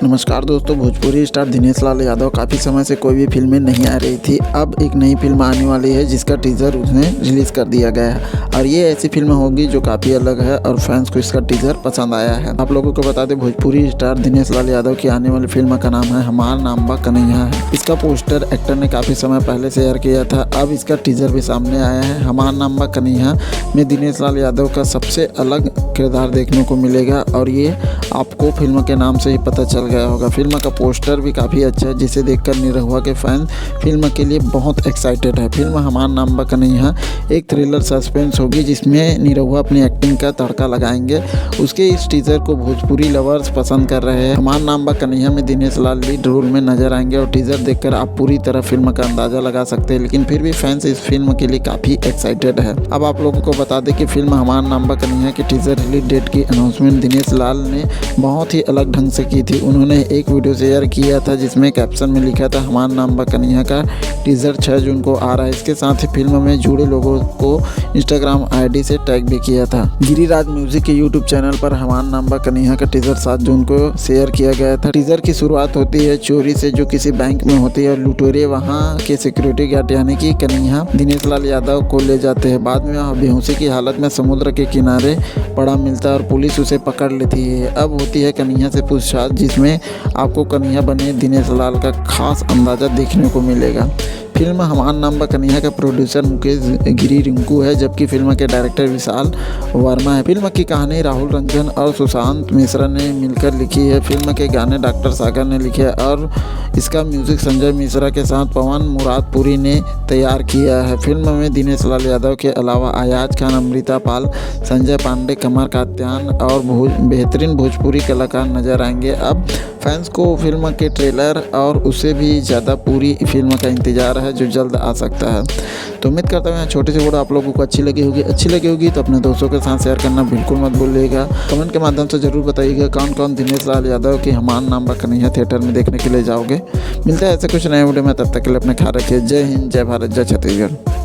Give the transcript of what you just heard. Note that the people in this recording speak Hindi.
नमस्कार दोस्तों, भोजपुरी स्टार दिनेश लाल यादव काफ़ी समय से कोई भी फिल्में नहीं आ रही थी। अब एक नई फिल्म आने वाली है जिसका टीज़र उसने रिलीज़ कर दिया गया है और ये ऐसी फिल्म होगी जो काफ़ी अलग है और फैंस को इसका टीज़र पसंद आया है। आप लोगों को बता दें, भोजपुरी स्टार दिनेश लाल यादव की आने वाली फिल्म का नाम है हमार नाम बा कन्हैया है। इसका पोस्टर एक्टर ने काफ़ी समय पहले शेयर किया था। अब इसका टीज़र भी सामने आया है। हमार नाम बा कन्हैया में दिनेश लाल यादव का सबसे अलग किरदार देखने को मिलेगा और ये आपको फिल्म के नाम से ही पता चल गया होगा। फिल्म का पोस्टर भी काफ़ी अच्छा है जिसे देखकर निरहुआ के फैन फिल्म के लिए बहुत एक्साइटेड है। फिल्म हमार नाम बा कन्हैया एक थ्रिलर सस्पेंस होगी जिसमें निरहुआ अपनी एक्टिंग का तड़का लगाएंगे। उसके इस टीज़र को भोजपुरी लवर्स पसंद कर रहे हैं। हमार नाम बा कन्हैया में दिनेश लाल लीड रोल में नजर आएंगे और टीज़र देखकर आप पूरी तरह फिल्म का अंदाज़ा लगा सकते हैं, लेकिन फिर भी फैंस इस फिल्म के लिए काफ़ी एक्साइटेड है। अब आप लोगों को बता दें कि फिल्म हमार नाम बा कन्हैया की टीज़र रिलीज डेट की अनाउंसमेंट दिनेश लाल ने बहुत ही अलग ढंग से की थी। उन्होंने एक वीडियो शेयर किया था जिसमें कैप्शन में लिखा था हमार नाम बा कन्हैया का टीज़र 6 जून को आ रहा है। इसके साथ ही फिल्म में जुड़े लोगों को इंस्टाग्राम आईडी से टैग भी किया था। गिरिराज म्यूजिक के यूट्यूब चैनल पर हमार नाम बा कन्हैया का टीज़र 7 जून को शेयर किया गया था। टीज़र की शुरुआत होती है चोरी से जो किसी बैंक में होती है और लुटेरे वहाँ के सिक्योरिटी गार्ड यानी कि कन्हैया दिनेश लाल यादव को ले जाते हैं। बाद में वह बेहोशी की हालत में समुद्र के किनारे पड़ा मिलता है और पुलिस उसे पकड़ लेती है। अब होती है कन्हैया से पूछताछ जिसमें आपको कन्हैया बने दिनेश लाल का खास अंदाज़ा देखने को मिलेगा। फिल्म हमार नाम बा कन्हैया का प्रोड्यूसर मुकेश गिरी रिंकू है, जबकि फिल्म के डायरेक्टर विशाल वर्मा है। फिल्म की कहानी राहुल रंजन और सुशांत मिश्रा ने मिलकर लिखी है। फिल्म के गाने डॉक्टर सागर ने लिखे और इसका म्यूजिक संजय मिश्रा के साथ पवन मुरादपुरी ने तैयार किया है। फिल्म में दिनेश लाल यादव के अलावा अयाज खान, अमृता पाल, संजय पांडे, कमर कात्यान और बेहतरीन भोजपुरी कलाकार नजर आएंगे। अब फैंस को फिल्म के ट्रेलर और उससे भी ज़्यादा पूरी फिल्म का इंतज़ार है जो जल्द आ सकता है। तो उम्मीद करता हूँ यहाँ छोटे से वीडियो आप लोगों को अच्छी लगी होगी तो अपने दोस्तों के साथ शेयर करना बिल्कुल मत भूलिएगा। कमेंट के माध्यम से ज़रूर बताइएगा कौन कौन दिनेश लाल यादव की हमार नाम बा कन्हैया थिएटर में देखने के लिए जाओगे। मिलता है ऐसे कुछ नए वीडियो में, तब तक के लिए अपने ख्याल रखिए। जय हिंद, जय भारत, जय छत्तीसगढ़।